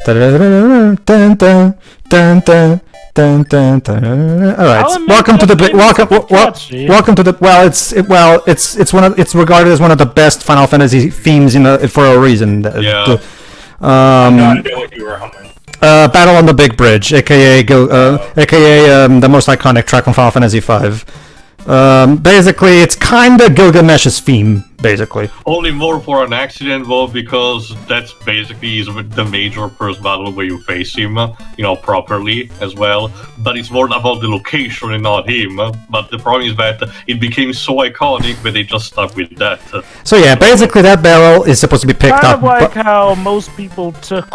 Alright, welcome to the it's regarded as one of the best Final Fantasy themes for a reason. Yeah. I have no idea what you were humming. Battle on the Big Bridge, aka the most iconic track from Final Fantasy V. Basically, it's kinda Gilgamesh's theme, basically. Only more for an accident, though, because that's basically the major first battle where you face him, properly as well. But it's more about the location and not him. But the problem is that it became so iconic that they just stuck with that. So yeah, basically that battle is supposed to be picked kind up. of like how most people took,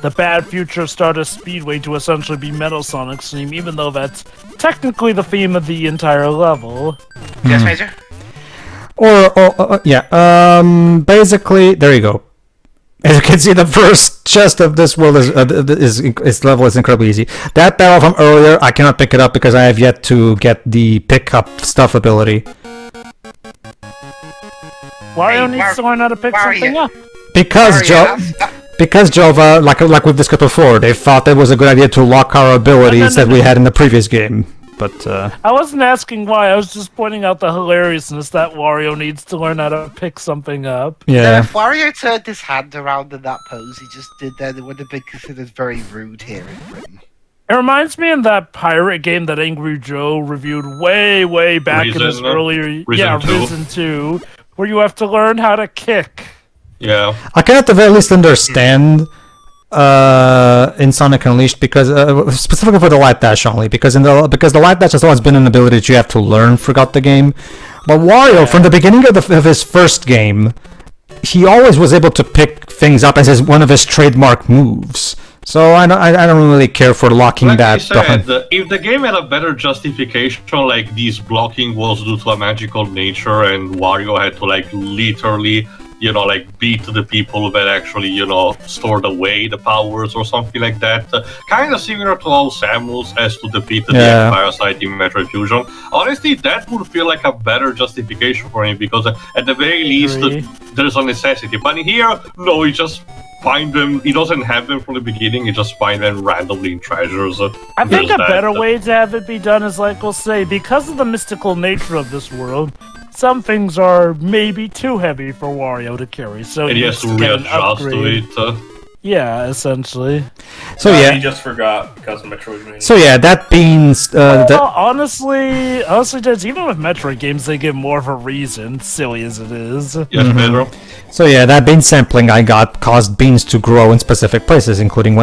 the Bad Future Stardust Speedway to essentially be Metal Sonic's theme, even though that's technically the theme of the entire level. Yes, Major? Basically, there you go. As you can see, the first chest of this world is level is incredibly easy. That battle from earlier, I cannot pick it up because I have yet to get the pick up stuff ability. Wario needs to learn how to pick something up. Because Jova, like we've discussed before, they thought it was a good idea to lock our abilities that we had in the previous game. But I wasn't asking why, I was just pointing out the hilariousness that Wario needs to learn how to pick something up. Yeah. If Wario turned his hand around in that pose he just did then, it would have been considered very rude here in Britain. It reminds me of that pirate game that Angry Joe reviewed way back in his earlier... Risen 2, where you have to learn how to kick. Yeah. I can at the very least understand in Sonic Unleashed because specifically for the light dash only because the light dash has always been an ability that you have to learn throughout the game. But Wario, from the beginning of his first game, he always was able to pick things up as one of his trademark moves. So I don't really care for locking that. If the game had a better justification, like this blocking was due to a magical nature and Wario had to literally beat the people that actually, stored away the powers or something like that. Kind of similar to how Samus has to defeat the Parasite in Metroid Fusion. Honestly, that would feel like a better justification for him, because at the very least, there's a necessity. But here, no, he just find them, he doesn't have them from the beginning, he just find them randomly in treasures. I think a better way to have it be done is, we'll say, because of the mystical nature of this world, some things are maybe too heavy for Wario to carry, so he has to readjust to it. Yeah, essentially. So he just forgot because of Metroid Mania. So yeah, that means honestly, Dez, even with Metroid games, they give more of a reason, silly as it is. Yes, Pedro. So yeah, that bean sampling I got caused beans to grow in specific places, including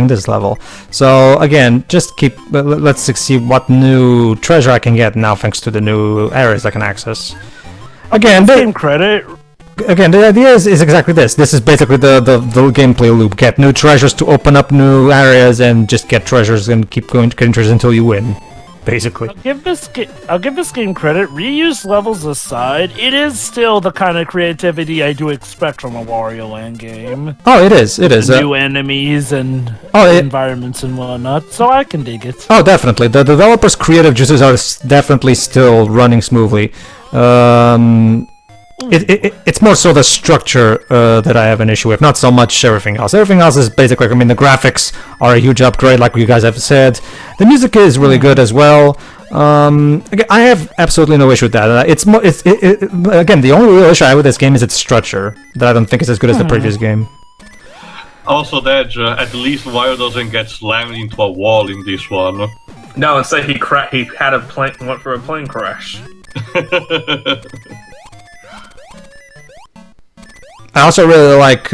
this level. So again, just let's see what new treasure I can get now, thanks to the new areas I can access. Again, same credit. Again, the idea is exactly this. This is basically the gameplay loop. Get new treasures to open up new areas, and just get treasures and keep getting treasures until you win. Basically. I'll give this game credit. Reuse levels aside, it is still the kind of creativity I do expect from a Wario Land game. Oh, it is. It is. New enemies and environments and whatnot, so I can dig it. Oh, definitely. The developers' creative juices are definitely still running smoothly. It's more so the structure that I have an issue with, not so much everything else. Everything else is basically, the graphics are a huge upgrade, like you guys have said. The music is really good as well. Again, I have absolutely no issue with that. Again, the only real issue I have with this game is its structure, that I don't think is as good as the previous game. Also, that at least Wario doesn't get slammed into a wall in this one. No, instead he had went for a plane crash. I also really like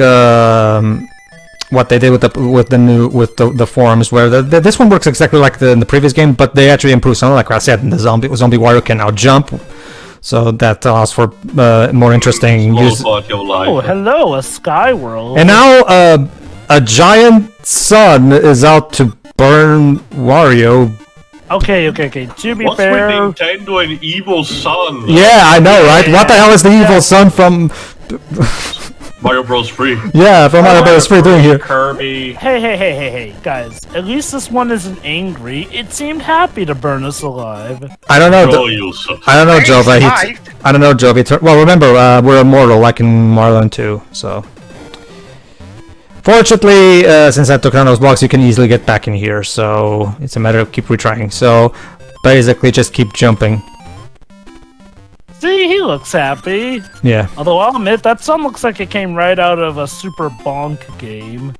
what they did with the forums, where this one works exactly like in the previous game, but they actually improved something. Like I said, the zombie Wario can now jump, so that allows for more interesting use. Oh, hello, a sky world. And now a giant sun is out to burn Wario. Okay. To be fair, what's with Nintendo and evil sun? Yeah, I know, right? What the hell is the evil sun from Mario Bros. 3? Yeah, from Mario Bros. 3 doing here. Kirby. Hey, guys! At least this one isn't angry. It seemed happy to burn us alive. I don't know. I don't know, Jova. I don't know, Jova. Well, remember, we're immortal, like in Mario Land 2. So. Fortunately, since I took down those blocks, you can easily get back in here, so it's a matter of keep retrying. So basically, just keep jumping. See, he looks happy. Yeah. Although I'll admit, that sun looks like it came right out of a Super Bonk game.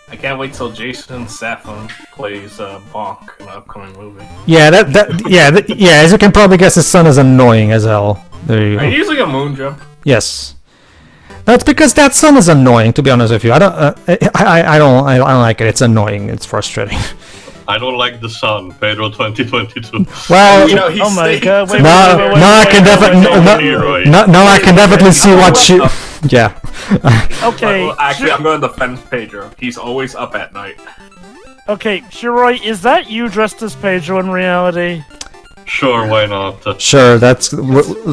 I can't wait till Jason Statham plays Bonk in an upcoming movie. Yeah, yeah. As you can probably guess, the sun is annoying as hell. There you Are you go. using a moon jump? Yes. That's because that sun is annoying. To be honest with you, I don't like it. It's annoying. It's frustrating. I don't like the sun, Pedro 2022. Well, You know, he's Oh my god, wait, now, wait, wait, wait, now I wait, can wait, definitely, wait, wait, wait, wait. now I can definitely see what she. Yeah. Okay, Well, actually, I'm going to defend Pedro. He's always up at night. okay, Shiroi, is that you dressed as Pedro in reality? Sure, why not? Sure,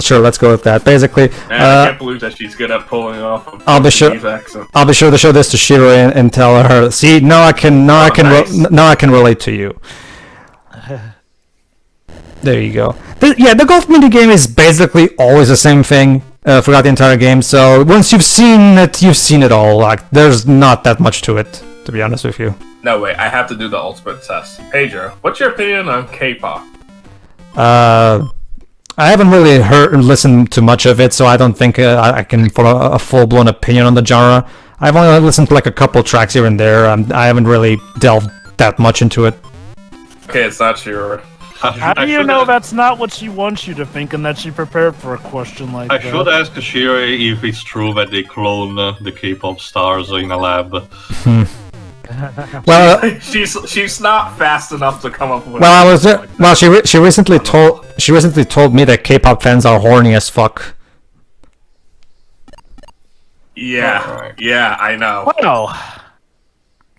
sure. Let's go with that. Basically, And I can't believe that she's good at pulling off a I'll be sure- Portuguese accent. I'll be sure to show this to Shiro and tell her. See, now I can nice. now I can relate to you. There you go. The golf mini game is basically always the same thing throughout the entire game. So once you've seen it all. Like, there's not that much to it, to be honest with you. No, wait, I have to do the ultimate test. Pedro, what's your opinion on K-pop? I haven't really listened to much of it, so I don't think I can form a full-blown opinion on the genre. I've only listened to like a couple tracks here and there. I haven't really delved that much into it. Okay, it's not your... How do you know that's not what she wants you to think and that she prepared for a question like I that? should ask Shiri if it's true that they clone the K-pop stars in a lab. Well, she's not fast enough to come up with... well, I was like that. well. She recently told me that K-pop fans are horny as fuck. Yeah, Alright. yeah, I know. Wow.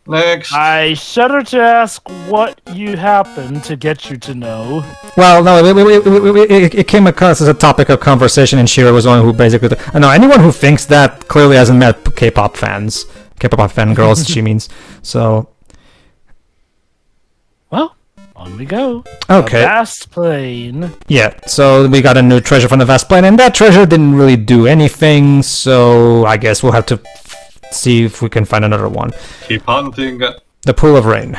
Next. I shudder to ask what you happened to get you to know. Well, no, it came across as a topic of conversation, and Shira was the one who basically. No, anyone who thinks that clearly hasn't met K-pop fans, K-pop fangirls. She means so. Well, on we go. Okay. A vast plain. Yeah, so we got a new treasure from the vast plane, and that treasure didn't really do anything, so I guess we'll have to see if we can find another one. Keep hunting. The pool of rain.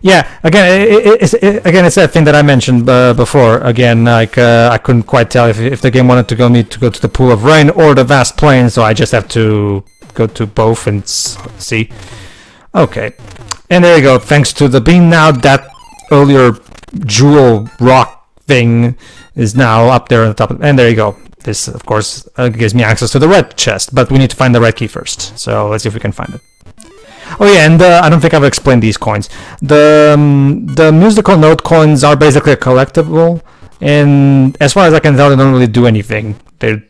Yeah, again, it's that thing that I mentioned before. Again, like I couldn't quite tell if the game wanted me to go to the pool of rain or the vast plain, so I just have to go to both and see. Okay, and there you go. Thanks to the beam, now that earlier jewel rock thing is now up there on the top, and there you go. This, of course, gives me access to the red chest, but we need to find the red key first. So let's see if we can find it. Oh yeah, and I don't think I've explained these coins. The musical note coins are basically a collectible, and as far as I can tell, they don't really do anything. They're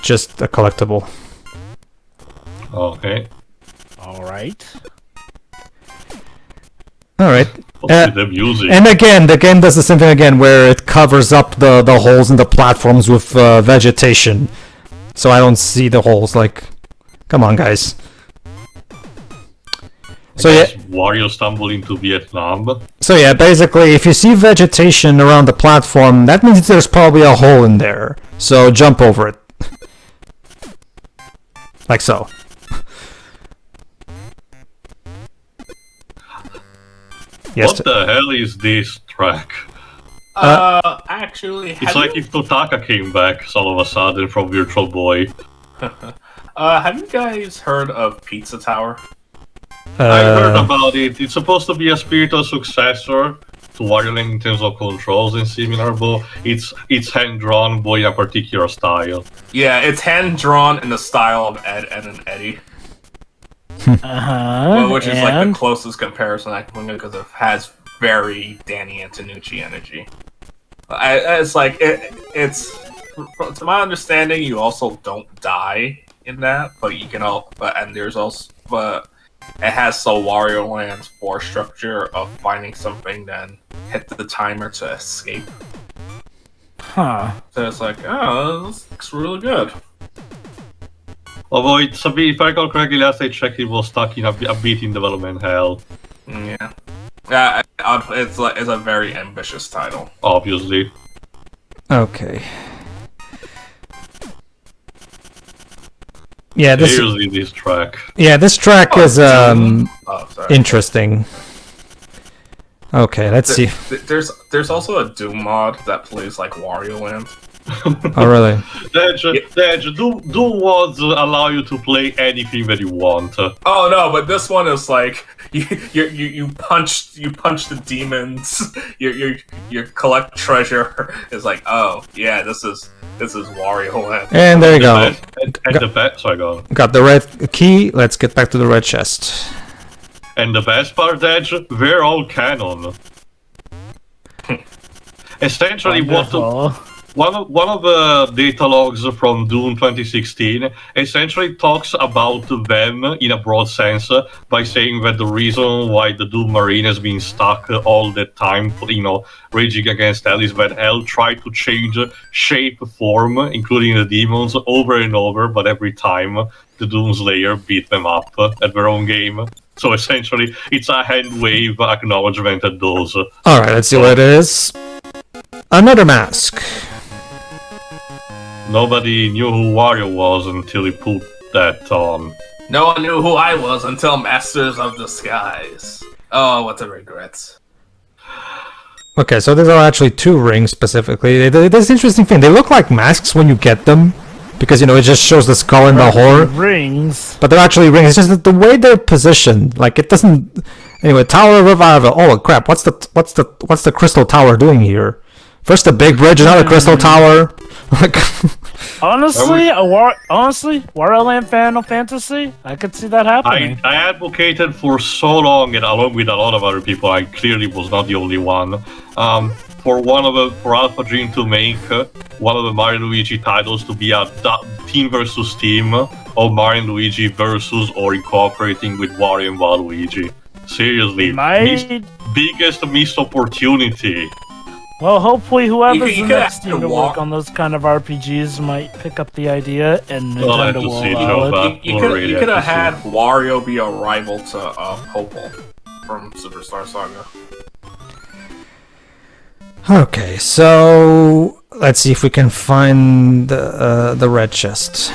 just a collectible. Okay. Alright. Alright. What's with the music? And again, the game does the same thing again, where it covers up the holes in the platforms with vegetation. So I don't see the holes, like... Come on, guys. So yeah, Wario stumbled into Vietnam. basically, if you see vegetation around the platform, that means there's probably a hole in there. So jump over it. Like so. Yes. What the hell is this track? Actually, It's like if Totaka came back all of a sudden from Virtual Boy. have you guys heard of Pizza Tower? I heard about it. It's supposed to be a spiritual successor to Wario Land in terms of controls and similar, but it's hand-drawn by a particular style. Yeah, it's hand-drawn in the style of Ed, Ed, and Eddie. Which is like the closest comparison I can get because it has very Danny Antonucci energy. It's like it's to my understanding, you also don't die in that, but you can but it has so Wario Land's force structure of finding something, then hit the timer to escape. Huh. So it's like, oh, this looks really good. Although it's a bit, if I recall correctly, last I checked, it was stuck in a bit in development hell. Yeah, it's a very ambitious title. Obviously. Okay. Yeah, Seriously, this track. this track is Oh, sorry. interesting. Okay, let's see. There's also a Doom mod that plays like Wario Land. Oh, really? Doom mods allow you to play anything that you want. Oh no, but this one is like you punch the demons. You collect treasure. It's like, oh yeah, this is Wario Land. And there you go. Got the red key. Let's get back to the red chest. And the best part, Edge, they're all canon. Essentially, one of the data logs from Doom 2016 essentially talks about them in a broad sense by saying that the reason why the Doom Marine has been stuck all the time, raging against Hell, is that Hell tried to change shape, form, including the demons, over and over, but every time the Doomslayer beat them up at their own game. So essentially, it's a hand wave acknowledgement at those. Alright, let's see what it is. Another mask. Nobody knew who Wario was until he put that on. No one knew who I was until Masters of Disguise. Oh, what a regret. Okay, so these are actually 2 rings specifically. There's an interesting thing. They look like masks when you get them. Because, it just shows the skull and the horror. Rings. But they're actually rings. It's just that the way they're positioned, like it doesn't. Anyway, Tower Revival. Oh crap! What's the crystal tower doing here? First a big bridge, now the crystal tower. Honestly, Wario Land Final Fantasy, I could see that happening. I advocated for so long, and along with a lot of other people, I clearly was not the only one. For Alpha Dream to make one of the Mario and Luigi titles to be a team versus team of Mario and Luigi versus or incorporating with Wario and Waluigi. Seriously, biggest missed opportunity. Well, hopefully whoever's You the next team to work on those kind of RPGs might pick up the idea and Nintendo will allow it. You could have had Wario be a rival to Popol from Superstar Saga. Okay, so let's see if we can find the red chest.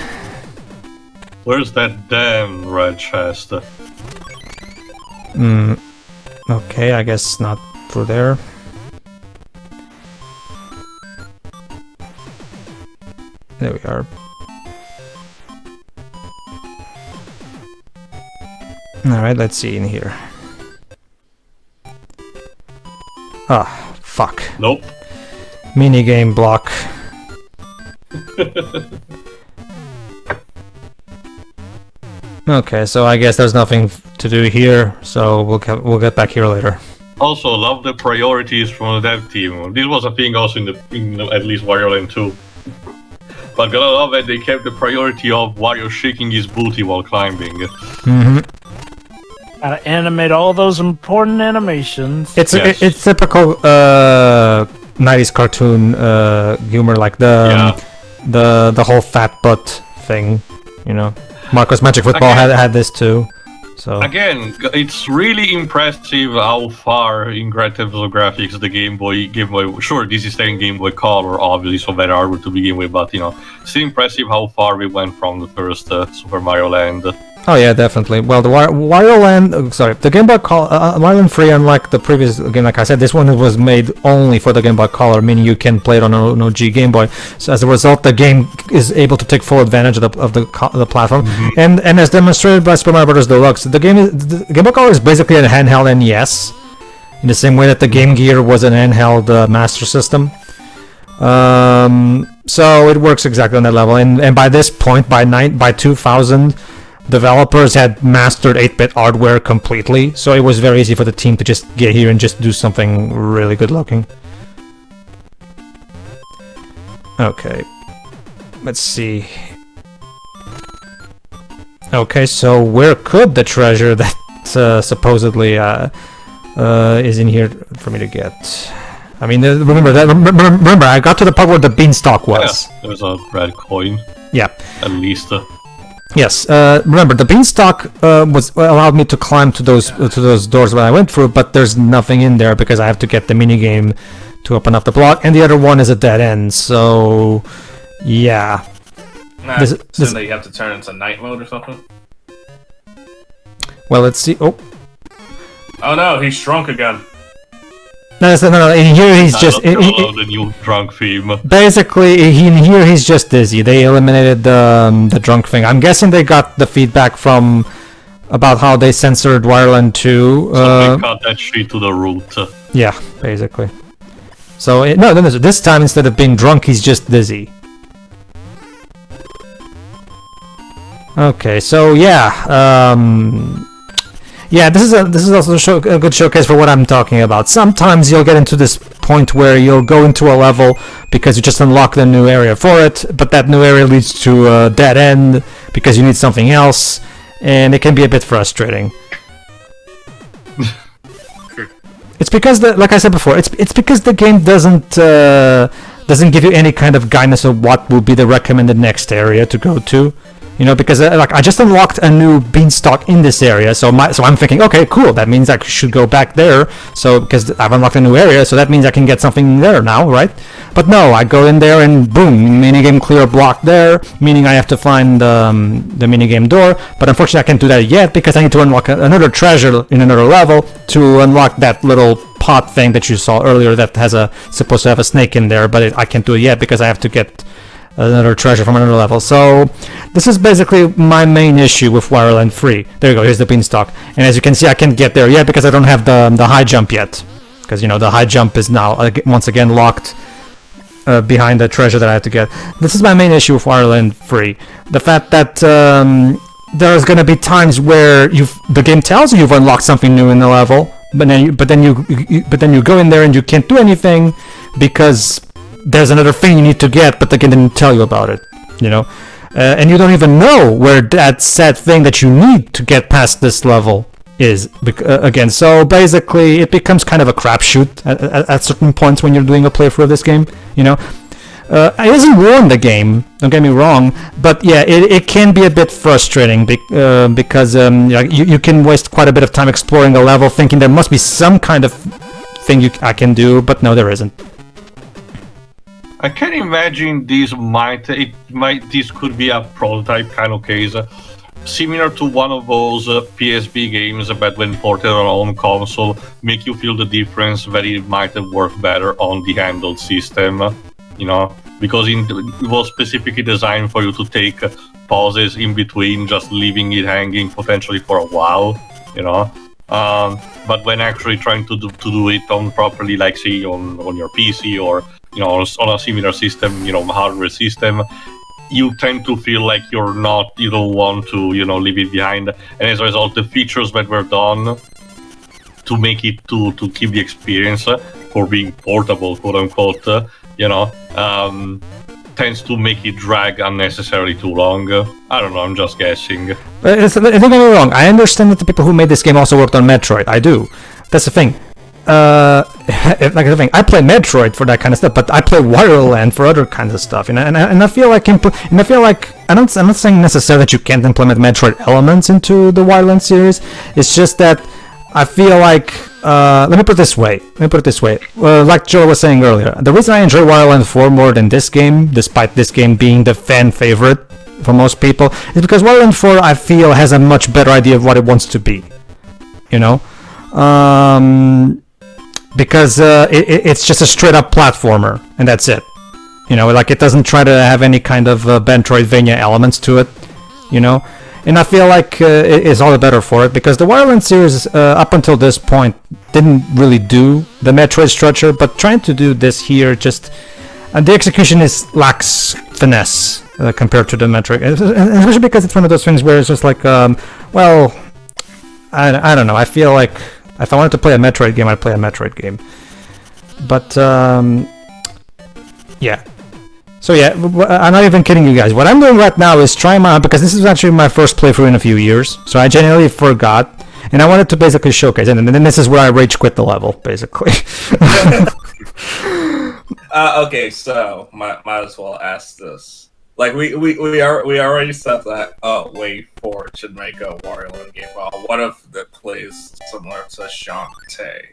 Where's that damn red chest? Okay, I guess not through there. There we are. Alright, let's see in here. Ah, fuck. Nope. Minigame block. Okay, so I guess there's nothing to do here, so we'll get back here later. Also, love the priorities from the dev team. This was a thing also in at least Wario Land 2. But gotta love that they kept the priority of Wario shaking his booty while climbing. Mm-hmm. Gotta animate all those important animations. It's typical 90s cartoon humor, like the whole fat butt thing, Marco's Magic Football had this too. So again, it's really impressive how far in terms of graphics the Game Boy. Sure, this is staying Game Boy Color, obviously, so very hard to begin with. But still impressive how far we went from the first Super Mario Land. Oh yeah, definitely. Well, the Wario Land, the Game Boy Color, Wario Land 3, unlike the previous game, like I said, this one was made only for the Game Boy Color, meaning you can play it on an OG Game Boy. So as a result, the game is able to take full advantage of the platform. Mm-hmm. And as demonstrated by Super Mario Bros. Deluxe, the Game Boy Color is basically a handheld NES, in the same way that the Game Gear was an handheld Master System. So it works exactly on that level. And by this point, by 2000. Developers had mastered 8-bit hardware completely, so it was very easy for the team to just get here and just do something really good looking. Okay, let's see. Okay, so where could the treasure that supposedly is in here for me to get? I mean, remember, I got to the part where the beanstalk was. Yeah, there's a red coin. Yeah. At least. Yes, remember the beanstalk allowed me to climb to those doors that I went through, but there's nothing in there because I have to get the minigame to open up the block, and the other one is a dead end. So, yeah. Nah, so you have to turn into night mode or something? Well, let's see. Oh no, he's shrunk again. no! In here he's just the new drunk theme. basically in here he's just dizzy. They eliminated the drunk thing. I'm guessing they got the feedback from about how they censored Wario Land 2. So they cut that shit to the root. Yeah, basically. So no, this time instead of being drunk, he's just dizzy. Okay, so yeah, yeah, this is also a good showcase for what I'm talking about. Sometimes you'll get into this point where you'll go into a level because you just unlocked a new area for it, but that new area leads to a dead end because you need something else, and it can be a bit frustrating. It's because like I said before, it's because the game doesn't give you any kind of guidance of what will be the recommended next area to go to. You know, because like I just unlocked a new beanstalk in this area, so I'm thinking, okay, cool, that means I should go back there. So because I've unlocked a new area, so that means I can get something there now, right? But no, I go in there and boom, minigame clear block there, meaning I have to find the minigame door. But unfortunately, I can't do that yet because I need to unlock another treasure in another level to unlock that little pot thing that you saw earlier that has supposed to have a snake in there, but I can't do it yet because I have to get another treasure from another level. So this is basically my main issue with Wario Land 3. There you go, here's the beanstalk. And as you can see, I can't get there yet because I don't have the high jump yet. Because, you know, the high jump is now, once again, locked behind the treasure that I have to get. This is my main issue with Wario Land 3. The fact that there's going to be times where the game tells you you've unlocked something new in the level, but then you go in there and you can't do anything because there's another thing you need to get, but the game didn't tell you about it, you know? And you don't even know where that said thing that you need to get past this level is, again. So basically, it becomes kind of a crapshoot at certain points when you're doing a playthrough of this game, you know? It doesn't ruin the game, don't get me wrong, but yeah, it can be a bit frustrating because you can waste quite a bit of time exploring a level thinking there must be some kind of thing I can do, but no, there isn't. I can imagine this could be a prototype kind of case, similar to one of those PSP games that when ported on console make you feel the difference that it might have worked better on the handheld system, you know, because it was specifically designed for you to take pauses in between, just leaving it hanging potentially for a while, you know. But when actually trying to do it on properly, like say on your PC or you know on a similar system, you know, hardware system, you tend to feel like you don't want to, you know, leave it behind. And as a result, the features that were done to make it to keep the experience for being portable, quote unquote, you know, tends to make it drag unnecessarily too long. I don't know, I'm just guessing. Don't get me wrong, I understand that the people who made this game also worked on Metroid. I do. That's the thing. I play Metroid for that kind of stuff, but I play Wario Land for other kinds of stuff, and I feel like I'm not saying necessarily that you can't implement Metroid elements into the Wario Land series. It's just that I feel like let me put it this way. Like Joe was saying earlier, the reason I enjoy Wario Land 4 more than this game, despite this game being the fan favorite for most people, is because Wario Land 4 I feel has a much better idea of what it wants to be. You know. Because it's just a straight-up platformer, and that's it. You know, like it doesn't try to have any kind of Metroidvania elements to it, you know? And I feel like it is all the better for it, because the Wario Land series, up until this point, didn't really do the Metroid structure, but trying to do this here, just... the execution lacks finesse compared to the Metroid, especially because it's one of those things where it's just like, well... I don't know, I feel like... If I wanted to play a Metroid game, I'd play a Metroid game. But, yeah. So yeah, I'm not even kidding you guys. What I'm doing right now is trying my... because this is actually my first playthrough in a few years, so I genuinely forgot. And I wanted to basically showcase it, and then this is where I rage quit the level, basically. Okay, so might as well ask this. Like we already said that Wave 4 should make a Wario Land game. Well, what if it plays similar to Shantae?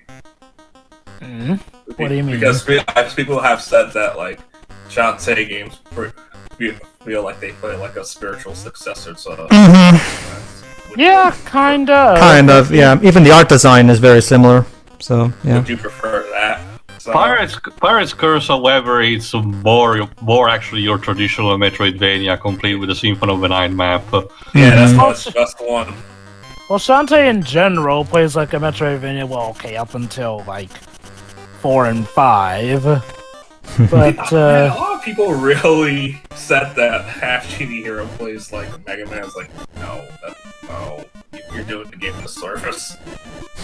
Mm-hmm. What do you mean? Because people have said that like Shantae games feel like they play like a spiritual successor to. Yeah, kind of. Kind of, yeah. Even the art design is very similar. So yeah. Would you prefer that? So, Pirate's Curse, however, it's more actually your traditional Metroidvania, complete with a Symphony of the Night map. yeah, that's just one. Well, Shantae in general plays like a Metroidvania. Well, okay, up until like 4 and 5. But Man, a lot of people really said that half GD Hero plays like Mega Man. Is like, no, you're doing the game a disservice.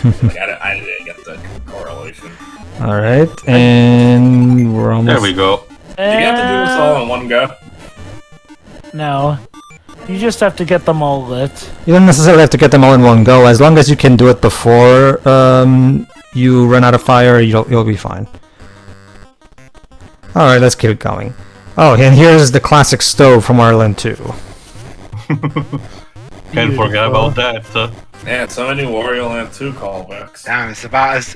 Like, I didn't get the correlation. All right, and we're almost. There we go. Do you have to do this all in one go? No. You just have to get them all lit. You don't necessarily have to get them all in one go. As long as you can do it before you run out of fire, you'll be fine. All right, let's keep it going. Oh, and here's the classic stove from Wario Land 2. Can't forget about that. Yeah, so many Wario Land 2 callbacks. Damn, it's about as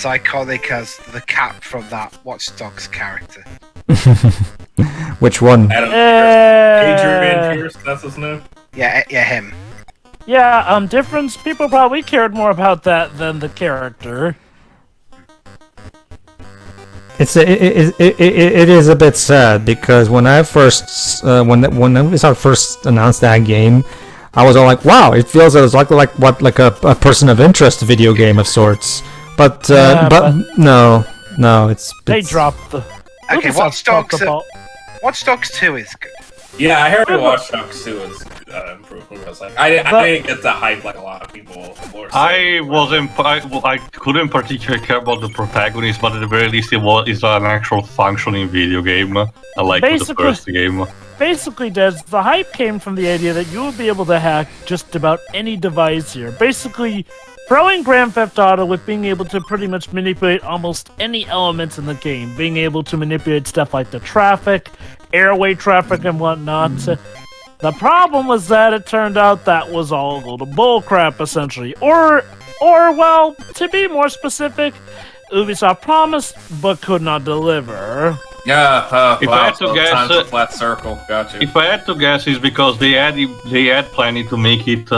iconic as the cap from that Watch Dogs character. Which one? Adam Pierce. Adrian Pierce, that's his name? Yeah, him. Yeah, difference. People probably cared more about that than the character. It is a bit sad because when I first when Ubisoft first announced that game, I was all like, "Wow, it feels like a person of interest video game of sorts." But no, They dropped the. Okay, Ubisoft dropped the ball. Watch Dogs 2 is good. Yeah, I heard Watch Dogs 2 is improvement. I was like, I didn't get the hype like a lot of people were saying. I couldn't particularly care about the protagonist, but at the very least it's an actual functioning video game, unlike the first game. Basically, Des, the hype came from the idea that you would be able to hack just about any device here. Basically, throwing Grand Theft Auto with being able to pretty much manipulate almost any elements in the game, being able to manipulate stuff like the traffic, airway traffic, and whatnot. The problem was that it turned out that was all a little bullcrap, essentially. Or well, to be more specific, Ubisoft promised but could not deliver. Yeah, If I had to guess, time's a flat circle. Gotcha. If I had to guess, it's because they had planning to make it,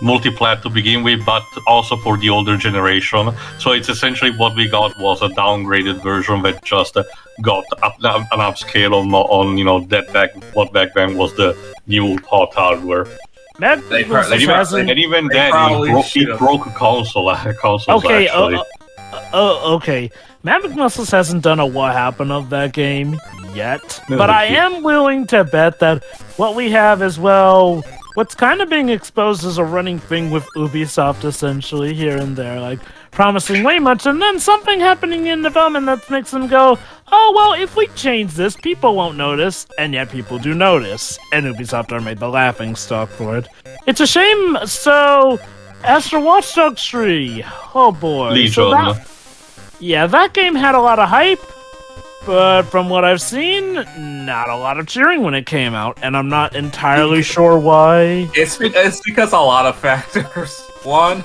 multi-plat to begin with, but also for the older generation. So it's essentially what we got was a downgraded version that just got an upscale on what back then was the new hot hardware. And even then, it broke a console. Okay, actually. Okay. Maverick Muscles hasn't done a what happened of that game yet, but I am willing to bet that what we have is, well, what's kind of being exposed as a running thing with Ubisoft, essentially, here and there, like promising way much, and then something happening in development that makes them go, oh, well, if we change this, people won't notice, and yet people do notice, and Ubisoft are made the laughing stock for it. It's a shame. So, as for Watch Dogs 3, oh boy. Legion. That game had a lot of hype, but from what I've seen, not a lot of cheering when it came out, and I'm not entirely sure why. It's because a lot of factors. One,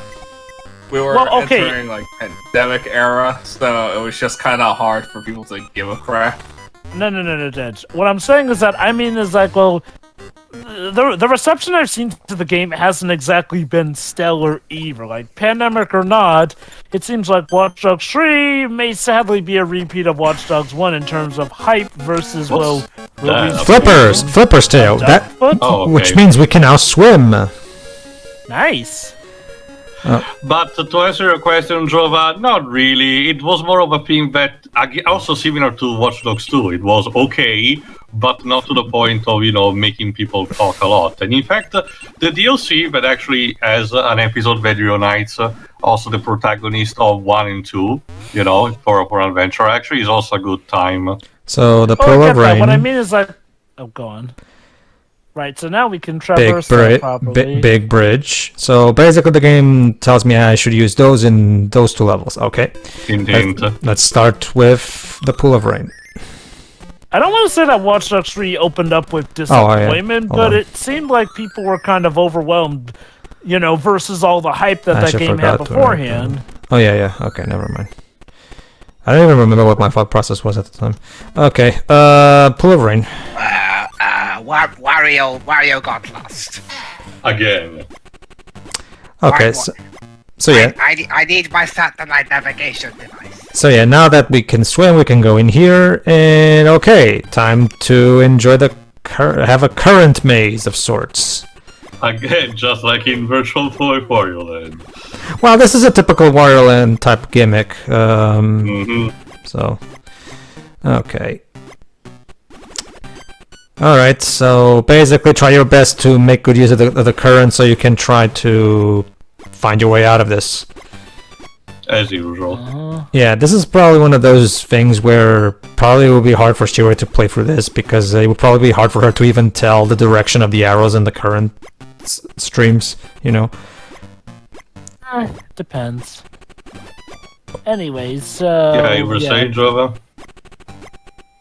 we were entering like pandemic era, so it was just kind of hard for people to give a crap. No, Dad. What I'm saying is that, well, the reception I've seen to the game hasn't exactly been stellar either. Like, pandemic or not, it seems like Watch Dogs 3 may sadly be a repeat of Watch Dogs 1 in terms of hype versus, Flipper's tail. Which means we can now swim. Nice. But to answer your question, Jova, not really. It was more of a thing that, also similar to Watch Dogs 2, it was okay, but not to the point of, making people talk a lot. And in fact, the DLC that actually has an episode that reunites also the protagonist of 1 and 2, for an adventure, actually is also a good time. So the Pool of Rain. What I mean is go on. Right, so now we can traverse that properly. Big bridge. So basically the game tells me I should use those in those 2 levels. Okay. Indeed. Let's start with the Pool of Rain. I don't want to say that Watch Dogs 3 opened up with disappointment, but it seemed like people were kind of overwhelmed, versus all the hype that game had beforehand. Yeah. Okay, never mind. I don't even remember what my thought process was at the time. Okay, Pool of Rain. Wario got lost. Again. Okay, so yeah. I need my satellite navigation device. So yeah, now that we can swim, we can go in here, and okay, time to enjoy have a current maze of sorts. Again, just like in Virtual Toy Wario Land. Well, this is a typical Wario Land type gimmick. So, okay. Alright, so basically try your best to make good use of the current so you can try to find your way out of this. As usual. Yeah, this is probably one of those things where probably it will be hard for Shiro to play through this because it would probably be hard for her to even tell the direction of the arrows in the current streams, you know? Depends. Anyways, yeah, you were saying, Java?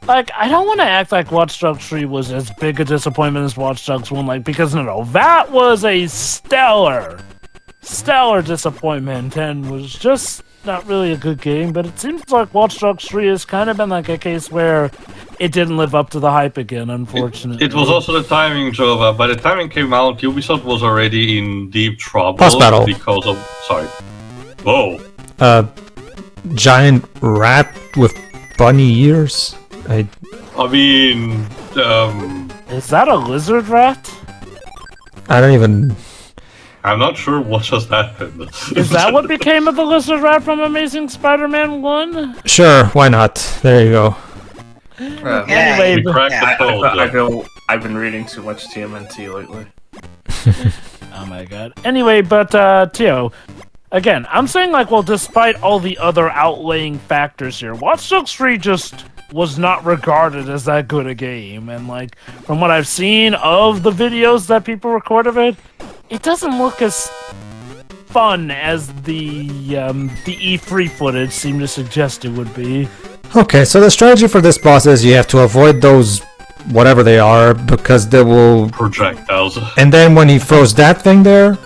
Like, I don't want to act like Watch Dogs 3 was as big a disappointment as Watch Dogs 1, like, because no, that was a stellar disappointment and was just not really a good game, but it seems like Watch Dogs 3 has kind of been like a case where it didn't live up to the hype again, unfortunately. It was also the timing, Jova. By the time it came out, Ubisoft was already in deep trouble. Boss battle. Because of... Sorry. Whoa. Giant rat with bunny ears? I mean... Is that a lizard rat? I don't even... I'm not sure what just happened. Is that what became of the lizard rat from Amazing Spider-Man 1? Sure, why not? There you go. Anyway, We cracked the code. I feel I've been reading too much TMNT lately. oh my god. Anyway, but Tio, again, I'm saying like, well, despite all the other outlaying factors here, Watch Dogs 3 just was not regarded as that good a game, and like from what I've seen of the videos that people record of it, it doesn't look as fun as the E3 footage seemed to suggest it would be. Okay, so the strategy for this boss is you have to avoid those whatever they are because they will projectiles. And then when he throws that thing there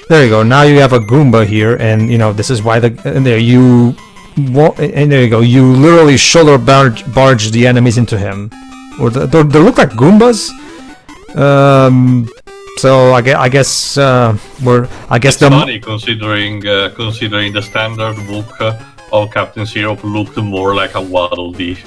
you go. Now you have a Goomba here, and you know this is why and there you go. You literally shoulder barge the enemies into him, or they look like Goombas. So I guess it's funny considering the standard book of Captain Syrup looked more like a Waddle Dee.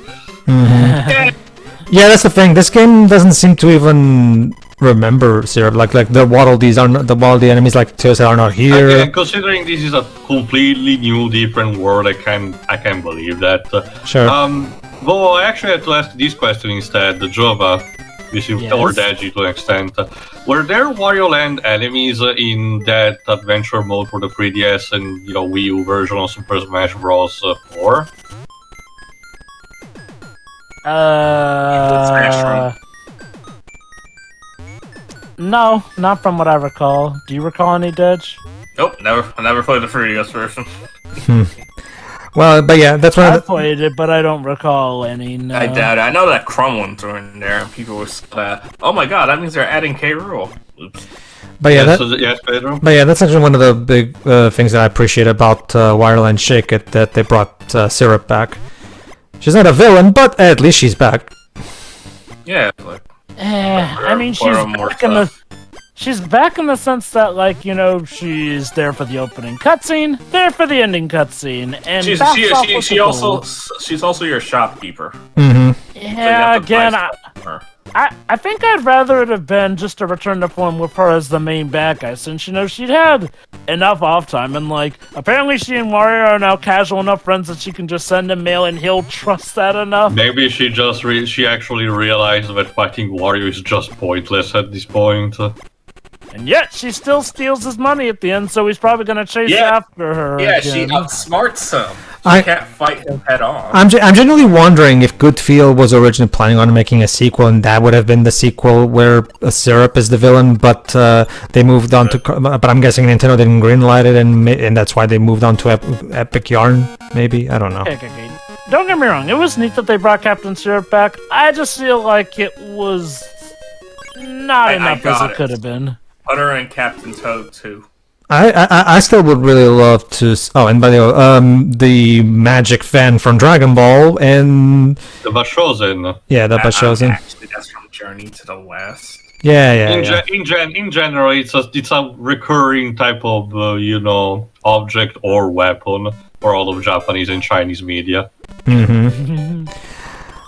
Yeah, that's the thing. This game doesn't seem to even remember Syrup. Like the Waddle Dees are not, the Waddle Dee enemies like Teo said are not here. Again, considering this is a completely new, different world, I can't believe that. Sure. Well, I actually had to ask this question instead, the Java. Yes. Or Deji to an extent. Were there Wario Land enemies in that adventure mode for the 3DS and Wii U version of Super Smash Bros. 4? No, not from what I recall. Do you recall any, Dej? Nope, I never played the 3DS version. Well, but yeah, that's I played it, but I don't recall any. No. I doubt it. I know that Crumb ones were in there, and people were oh my god, that means they're adding K. Rool. Oops. But yeah, yes, Pedro. But yeah, that's actually one of the big things that I appreciate about Wario Land Shake It, that they brought Syrup back. She's not a villain, but at least she's back. Yeah, like. I mean, she's back in the sense that, like, she's there for the opening cutscene, there for the ending cutscene, and she's also your shopkeeper. Mm-hmm. Yeah, so again, I think I'd rather it have been just a return to form with her as the main bad guy, since she'd had enough off time, and like apparently she and Wario are now casual enough friends that she can just send him mail and he'll trust that enough. Maybe she just she actually realized that fighting Wario is just pointless at this point. And yet she still steals his money at the end, so he's probably gonna chase after her. Yeah, again. she outsmarts him. She can't fight him head on. I'm genuinely wondering if Goodfield was originally planning on making a sequel, and that would have been the sequel where Syrup is the villain, but they moved on to. But I'm guessing Nintendo didn't greenlight it, and that's why they moved on to Epic Yarn. Maybe, I don't know. Okay. Don't get me wrong. It was neat that they brought Captain Syrup back. I just feel like it was not enough as it could have been. Put her in Captain Toad too. I still would really love to. Oh, and by the way, the magic fan from Dragon Ball and The Bashosen. yeah, the Bashosen. Actually, that's from Journey to the West. Yeah. In general, it's a recurring type of object or weapon for all of Japanese and Chinese media. Mm-hmm.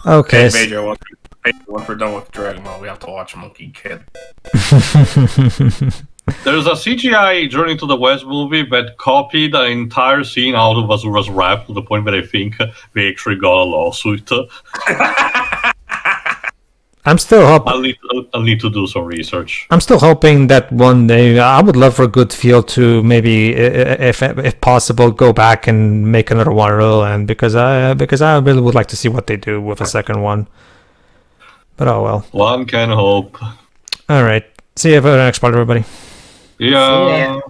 Okay. Major, once we're done with Dragon Ball, we have to watch Monkey Kid. There's a CGI Journey to the West movie that copied the entire scene out of Azura's rap to the point that I think they actually got a lawsuit. I'm still hoping. I'll need to do some research. I'm still hoping that one day I would love for a good feel to maybe, if possible, go back and make another Wario Land because I really would like to see what they do with a second one. But oh well. One can hope. All right. See you for the next part, everybody. Yeah. Yeah.